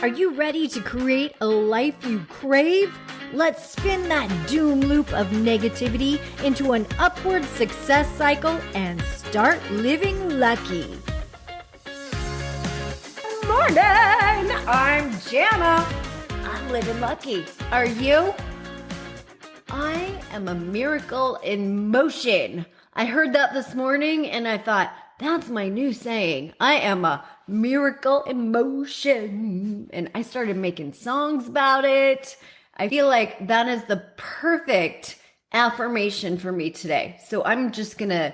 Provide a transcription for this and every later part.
Are you ready to create a life you crave? Let's spin that doom loop of negativity into an upward success cycle and start living lucky. Morning! I'm Jana. I'm living lucky. Are you? I am a miracle in motion. I heard that this morning and I thought, that's my new saying. I am a miracle in motion. And I started making songs about it. I feel like that is the perfect affirmation for me today. So I'm just going to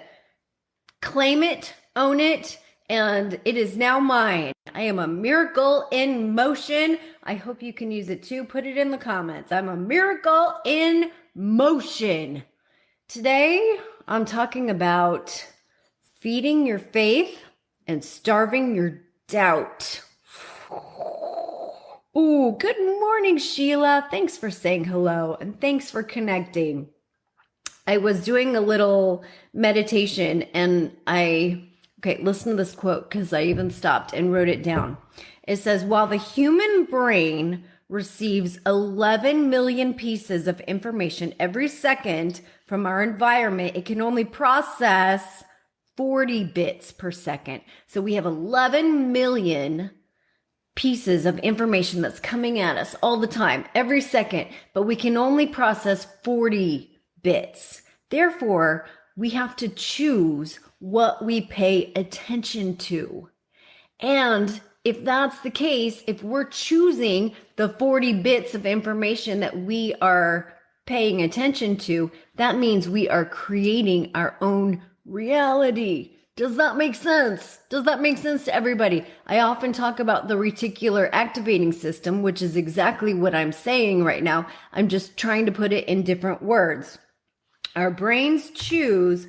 claim it, own it, and it is now mine. I am a miracle in motion. I hope you can use it too. Put it in the comments. I'm a miracle in motion. Today, I'm talking about feeding your faith and starving your doubt. Ooh, good morning, Sheila. Thanks for saying hello and thanks for connecting. I was doing a little meditation and listen to this quote because I even stopped and wrote it down. It says, while the human brain receives 11 million pieces of information every second from our environment, it can only process 40 bits per second. So we have 11 million pieces of information that's coming at us all the time, every second, but we can only process 40 bits. Therefore, we have to choose what we pay attention to. And if that's the case, if we're choosing the 40 bits of information that we are paying attention to, that means we are creating our own reality. Does that make sense? Does that make sense to everybody? I often talk about the reticular activating system, which is exactly what I'm saying right now. I'm just trying to put it in different words. Our brains choose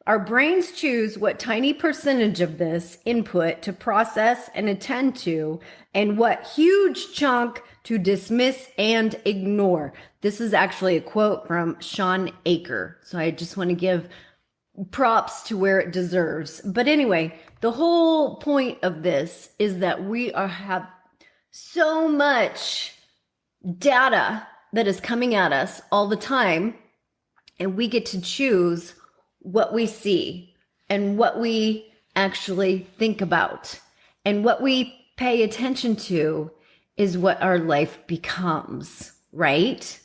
Our brains choose what tiny percentage of this input to process and attend to, and what huge chunk to dismiss and ignore. This is actually a quote from Sean Aker. So I just want to give props to where it deserves. But anyway, the whole point of this is that we have so much data that is coming at us all the time, and we get to choose what we see and what we actually think about. And what we pay attention to is what our life becomes, right?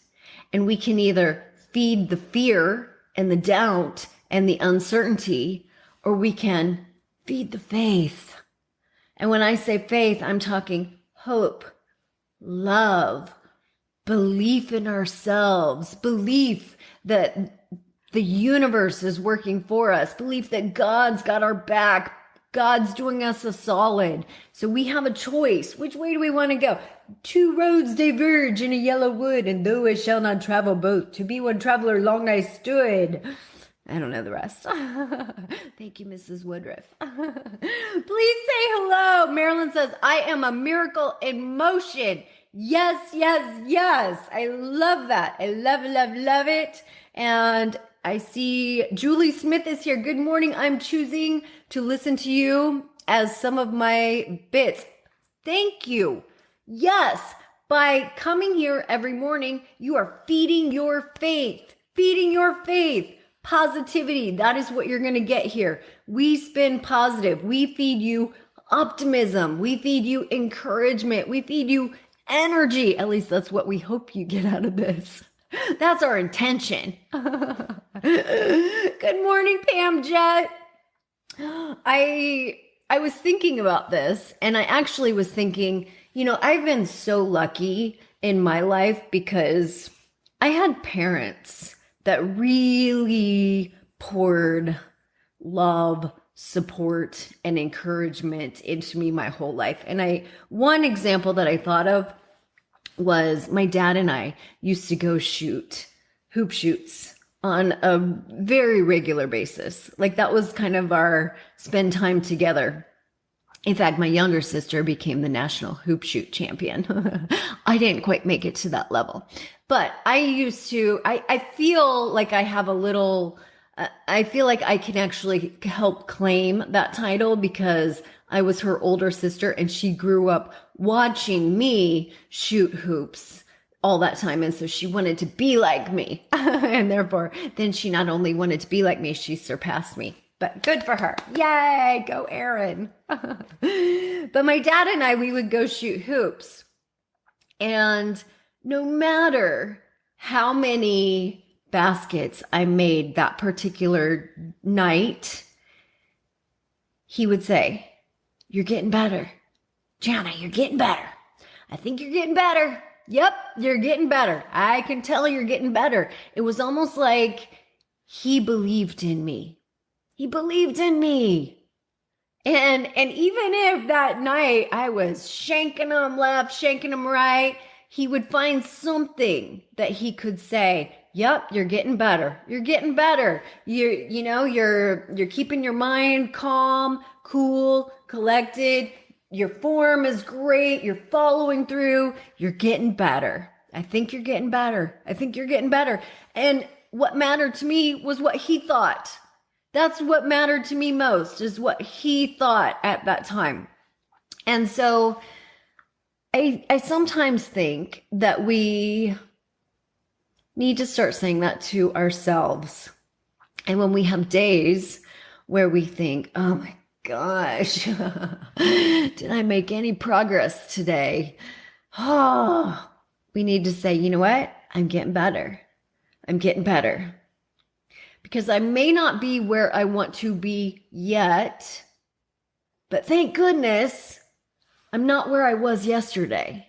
And we can either feed the fear and the doubt and the uncertainty, or we can feed the faith. And when I say faith, I'm talking hope, love, belief in ourselves, belief that the universe is working for us, belief that God's got our back, God's doing us a solid. So we have a choice. Which way do we want to go? Two roads diverge in a yellow wood, and though I shall not travel both, to be one traveler long I stood. I don't know the rest. Thank you, Mrs. Woodruff. Please say hello. Marilyn says, I am a miracle in motion. Yes, yes, yes. I love that. I love, love, love it. And I see Julie Smith is here. Good morning. I'm choosing to listen to you as some of my bits. Thank you. Yes, by coming here every morning, you are feeding your faith. Feeding your faith. Positivity. That is what you're going to get here. We spin positive. We feed you optimism. We feed you encouragement. We feed you energy. At least that's what we hope you get out of this. That's our intention. Good morning, Pam Jet. I was thinking about this, and I actually was thinking, I've been so lucky in my life because I had parents that really poured love, support, and encouragement into me my whole life. And one example that I thought of was my dad and I used to go shoot hoop shoots on a very regular basis. Like that was kind of our spend time together. In fact, my younger sister became the national hoop shoot champion. I didn't quite make it to that level, but I feel like I have a little I feel like I can actually help claim that title because I was her older sister and she grew up watching me shoot hoops all that time. And so she wanted to be like me. And therefore, then she not only wanted to be like me, she surpassed me. But good for her. Yay, go Erin. But my dad and I, we would go shoot hoops. And no matter how many baskets I made that particular night, he would say, "You're getting better. Jana, you're getting better. I think you're getting better. Yep, you're getting better. I can tell you're getting better." It was almost like he believed in me. He believed in me. And even if that night I was shanking him left, shanking him right, he would find something that he could say, "Yep, you're getting better. You're getting better. You're keeping your mind calm, cool, collected. Your form is great. You're following through. You're getting better. I think you're getting better. I think you're getting better." And what mattered to me was what he thought. That's what mattered to me most, is what he thought at that time. And so I sometimes think that we need to start saying that to ourselves. And when we have days where we think, "Oh my gosh, did I make any progress today?" Oh, we need to say, "You know what? I'm getting better. I'm getting better. Because I may not be where I want to be yet, but thank goodness I'm not where I was yesterday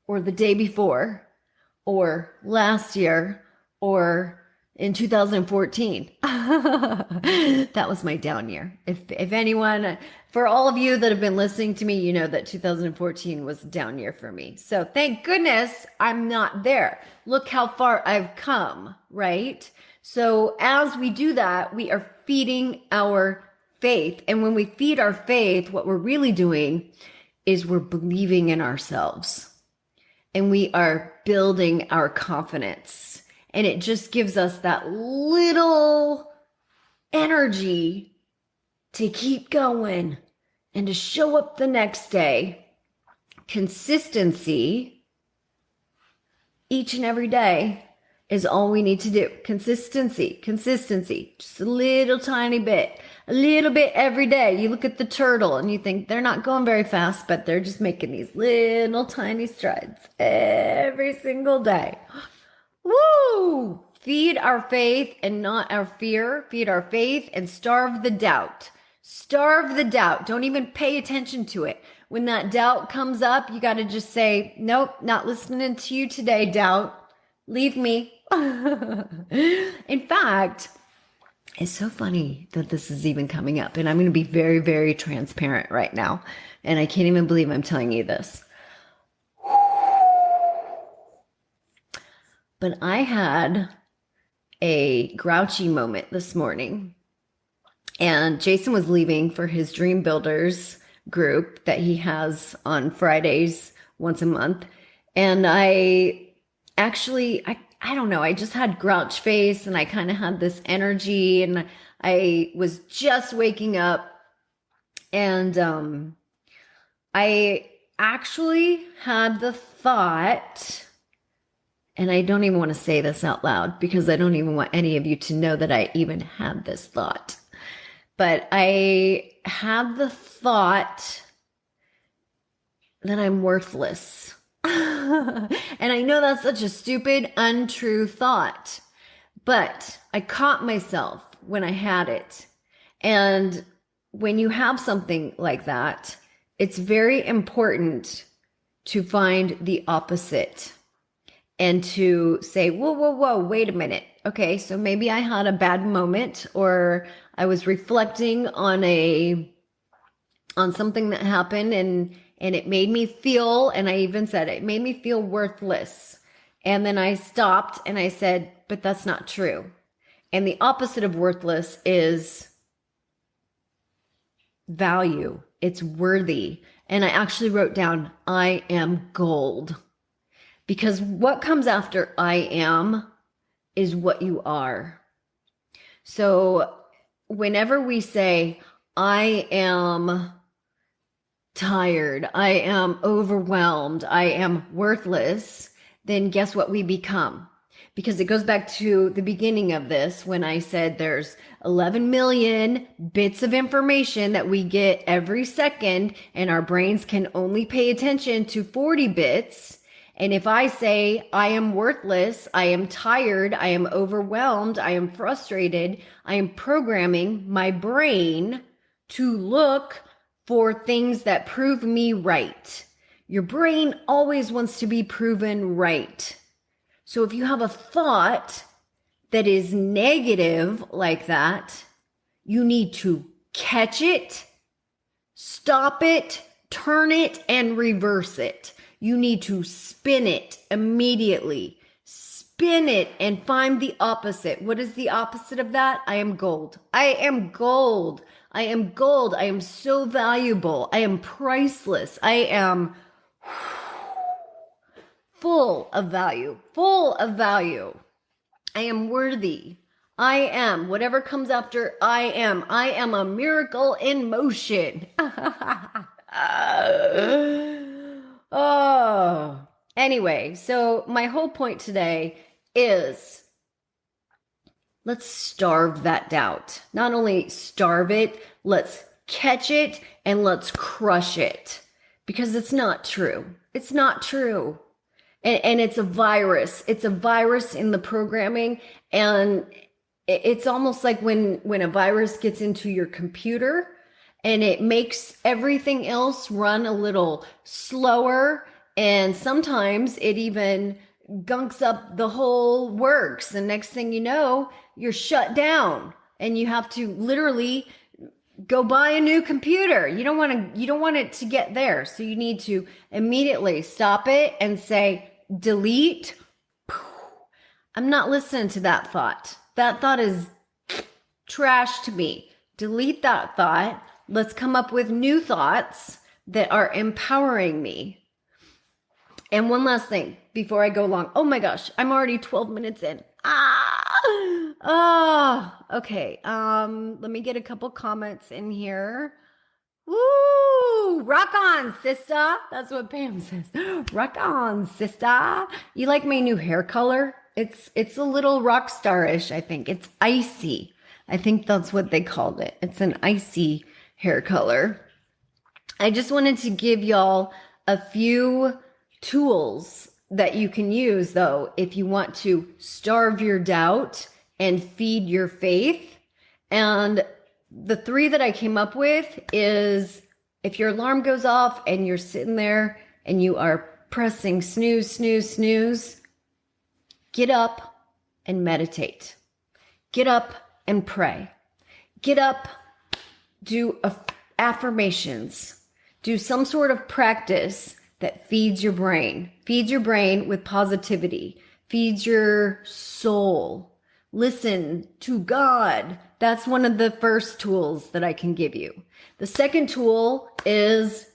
or the day before or last year or in 2014. That was my down year. If anyone, for all of you that have been listening to me, you know that 2014 was a down year for me. So thank goodness I'm not there. Look how far I've come, right? So as we do that, we are feeding our faith. And when we feed our faith, what we're really doing is we're believing in ourselves and we are building our confidence. And it just gives us that little energy to keep going and to show up the next day. Consistency each and every day is all we need to do. Consistency, just a little tiny bit, a little bit every day. You look at the turtle and you think they're not going very fast, but they're just making these little tiny strides every single day. Woo! Feed our faith and not our fear. Feed our faith and starve the doubt. Starve the doubt. Don't even pay attention to it. When that doubt comes up, you got to just say, "Nope, not listening to you today, doubt. Leave me." In fact, it's so funny that this is even coming up, and I'm going to be very, very transparent right now. And I can't even believe I'm telling you this. But I had a grouchy moment this morning, and Jason was leaving for his Dream Builders group that he has on Fridays once a month. And I don't know, I just had grouch face and I kind of had this energy and I was just waking up and I actually had the thought, and I don't even want to say this out loud because I don't even want any of you to know that I even had this thought. But I had the thought that I'm worthless. And I know that's such a stupid, untrue thought, but I caught myself when I had it. And when you have something like that, it's very important to find the opposite and to say, whoa, wait a minute. Okay, so maybe I had a bad moment, or I was reflecting on something that happened and it made me feel, and I even said it made me feel worthless. And then I stopped and I said, but that's not true. And the opposite of worthless is value. It's worthy. And I actually wrote down, I am gold. Because what comes after I am is what you are. So whenever we say, I am tired, I am overwhelmed, I am worthless, then guess what we become? Because it goes back to the beginning of this when I said there's 11 million bits of information that we get every second, and our brains can only pay attention to 40 bits. And if I say I am worthless, I am tired, I am overwhelmed, I am frustrated, I am programming my brain to look for things that prove me right. Your brain always wants to be proven right. So if you have a thought that is negative like that, you need to catch it, stop it, turn it, and reverse it. You need to spin it immediately. Spin it and find the opposite. What is the opposite of that? I am gold. I am gold. I am gold. I am so valuable. I am priceless. I am full of value, full of value. I am worthy. I am whatever comes after I am. I am a miracle in motion. Oh, anyway, so my whole point today is let's starve that doubt. Not only starve it, let's catch it and let's crush it because it's not true. It's not true. And it's a virus. It's a virus in the programming. And it's almost like when a virus gets into your computer and it makes everything else run a little slower. And sometimes it even gunks up the whole works. And next thing you know, you're shut down and you have to literally go buy a new computer. You don't want it to get there. So you need to immediately stop it and say, delete. I'm not listening to that thought. That thought is trash to me. Delete that thought. Let's come up with new thoughts that are empowering me. And one last thing before I go long. Oh my gosh, I'm already 12 minutes in. Okay. Let me get a couple comments in here. Woo! Rock on, sister. That's what Pam says. Rock on, sister. You like my new hair color? It's a little rock star-ish, I think. It's icy. I think that's what they called it. It's an icy hair color. I just wanted to give y'all a few tools that you can use, though, if you want to starve your doubt and feed your faith. And the 3 that I came up with is if your alarm goes off and you're sitting there and you are pressing snooze, snooze, snooze, get up and meditate. Get up and pray. Get up, do affirmations. Do some sort of practice that feeds your brain. Feeds your brain with positivity. Feeds your soul. Listen to God. That's one of the first tools that I can give you. The second tool is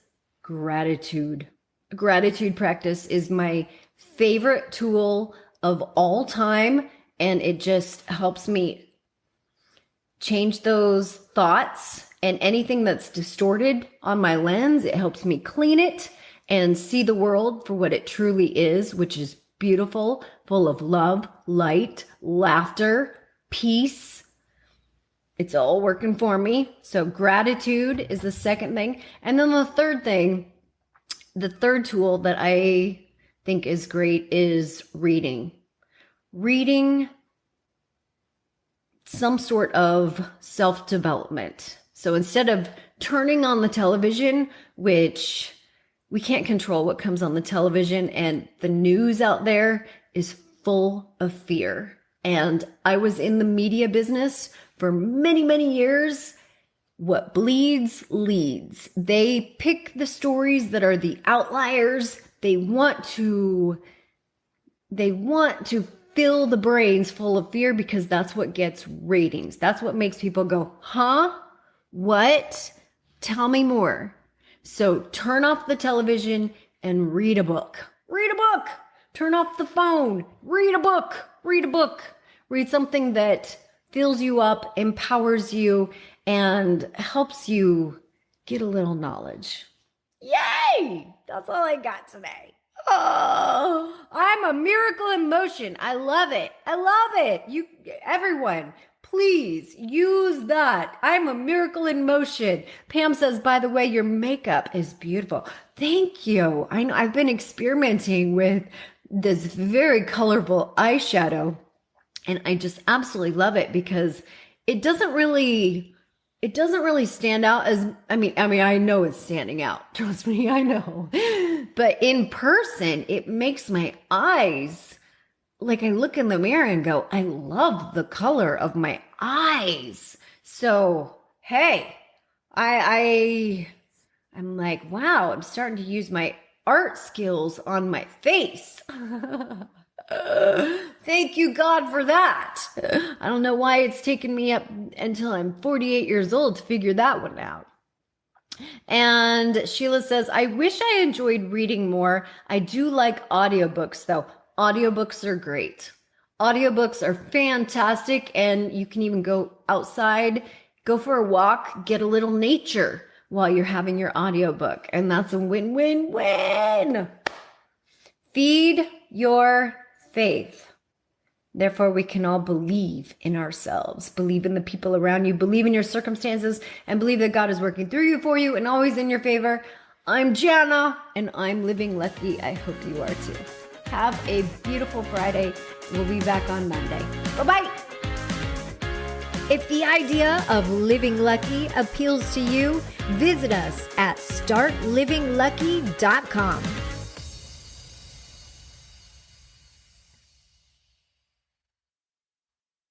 gratitude. Gratitude practice is my favorite tool of all time, and it just helps me change those thoughts and anything that's distorted on my lens. It helps me clean it and see the world for what it truly is, which is beautiful, full of love, light, laughter, peace. It's all working for me. So gratitude is the second thing. And then the third thing, the third tool that I think is great is reading. Reading some sort of self-development. So instead of turning on the television, which we can't control what comes on the television, and the news out there is full of fear. And I was in the media business for many, many years. What bleeds leads. They pick the stories that are the outliers. They want to fill the brains full of fear because that's what gets ratings. That's what makes people go, huh? What? Tell me more. So turn off the television and read a book. Read a book. Turn off the phone. Read a book. Read a book. Read something that fills you up, empowers you, and helps you get a little knowledge. Yay! That's all I got today. Oh, I'm a miracle in motion. I love it. I love it. You, everyone, please use that. I'm a miracle in motion. Pam says, by the way, your makeup is beautiful. Thank you. I know I've been experimenting with this very colorful eyeshadow, and I just absolutely love it because it doesn't really stand out as, I mean, I know it's standing out. Trust me, I know. But in person, it makes my eyes, like I look in the mirror and go, I love the color of my eyes. So, hey, I'm like, wow, I'm starting to use my art skills on my face. Thank you, God, for that. I don't know why it's taken me up until I'm 48 years old to figure that one out. And Sheila says, I wish I enjoyed reading more. I do like audiobooks, though. Audiobooks are great. Audiobooks are fantastic, and you can even go outside, go for a walk, get a little nature while you're having your audiobook. And that's a win-win-win. Feed your faith. Therefore, we can all believe in ourselves, believe in the people around you, believe in your circumstances, and believe that God is working through you, for you, and always in your favor. I'm Jana, and I'm living lucky. I hope you are too. Have a beautiful Friday. We'll be back on Monday. Bye-bye. If the idea of living lucky appeals to you, visit us at startlivinglucky.com.